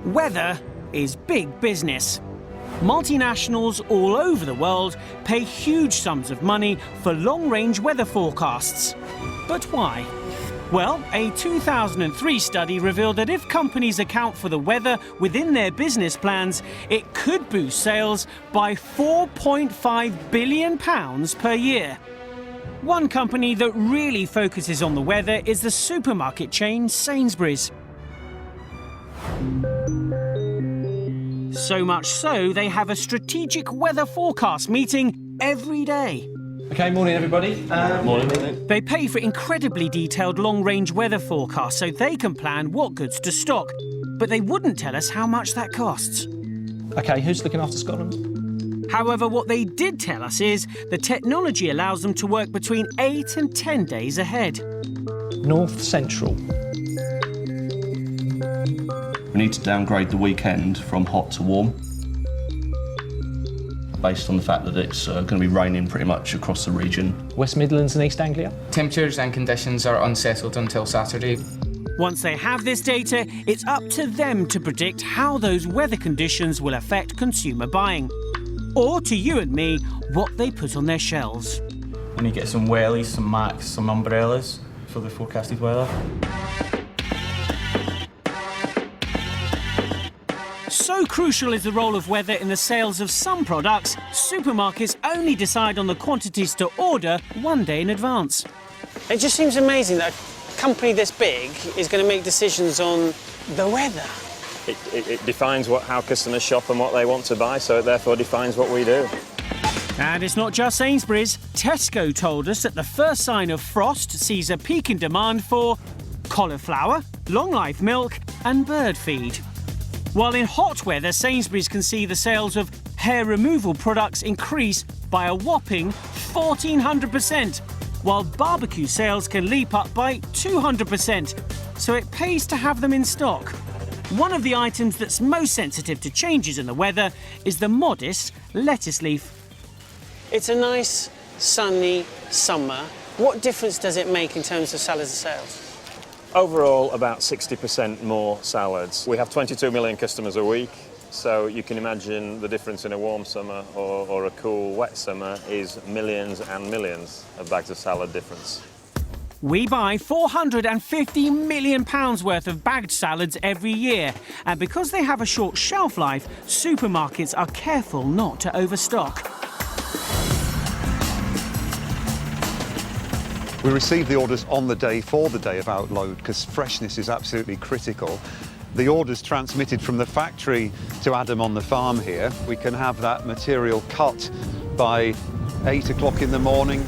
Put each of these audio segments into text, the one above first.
Weather is big business. Multinationals all over the world pay huge sums of money for long-range weather forecasts. But why? Well, a 2003 study revealed that if companies account for the weather within their business plans, it could boost sales by £4.5 billion per year. One company that really focuses on the weather is the supermarket chain Sainsbury's. So much so, they have a strategic weather forecast meeting every day. OK, morning everybody. Morning. They pay for incredibly detailed long-range weather forecasts so they can plan what goods to stock. But they wouldn't tell us how much that costs. OK, who's looking after Scotland? However, what they did tell us is the technology allows them to work between 8 and 10 days ahead. North Central. We need to downgrade the weekend from hot to warm, based on the fact that it's going to be raining pretty much across the region. West Midlands and East Anglia. Temperatures and conditions are unsettled until Saturday. Once they have this data, it's up to them to predict how those weather conditions will affect consumer buying. Or, to you and me, what they put on their shelves. We need to get some wellies, some macs, some umbrellas for the forecasted weather. So crucial is the role of weather in the sales of some products, supermarkets only decide on the quantities to order one day in advance. It just seems amazing that a company this big is going to make decisions on the weather. It defines how customers shop and what they want to buy, so it therefore defines what we do. And it's not just Sainsbury's. Tesco told us that the first sign of frost sees a peak in demand for cauliflower, long-life milk and bird feed. While in hot weather, Sainsbury's can see the sales of hair removal products increase by a whopping 1,400%, while barbecue sales can leap up by 200%, so it pays to have them in stock. One of the items that's most sensitive to changes in the weather is the modest lettuce leaf. It's a nice, sunny summer. What difference does it make in terms of salads and sales? Overall, about 60% more salads. We have 22 million customers a week, so you can imagine the difference in a warm summer or a cool, wet summer is millions and millions of bags of salad difference. We buy £450 million worth of bagged salads every year, and because they have a short shelf life, supermarkets are careful not to overstock. We receive the orders on the day for the day of outload because freshness is absolutely critical. The orders transmitted from the factory to Adam on the farm here. We can have that material cut by 8 o'clock in the morning.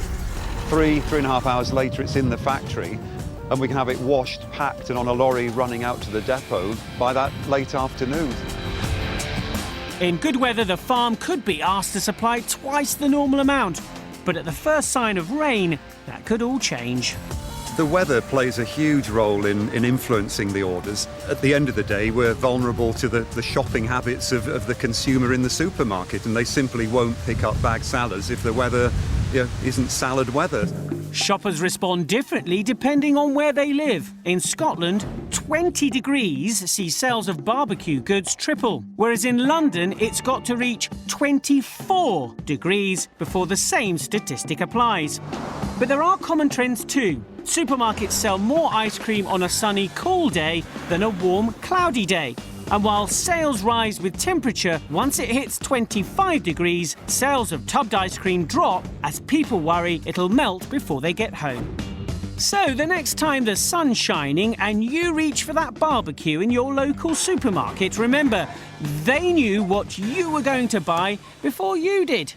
3.5 hours later it's in the factory, and we can have it washed, packed and on a lorry running out to the depot by that late afternoon. In good weather, the farm could be asked to supply twice the normal amount. But at the first sign of rain, that could all change. The weather plays a huge role in influencing the orders. At the end of the day, we're vulnerable to the shopping habits of the consumer in the supermarket, and they simply won't pick up bagged salads if the weather isn't salad weather. Shoppers respond differently depending on where they live. In Scotland, 20 degrees see sales of barbecue goods triple, whereas in London it's got to reach 24 degrees before the same statistic applies. But there are common trends too. Supermarkets sell more ice cream on a sunny, cool day than a warm, cloudy day. And while sales rise with temperature, once it hits 25 degrees, sales of tubbed ice cream drop as people worry it'll melt before they get home. So the next time the sun's shining and you reach for that barbecue in your local supermarket, remember, they knew what you were going to buy before you did.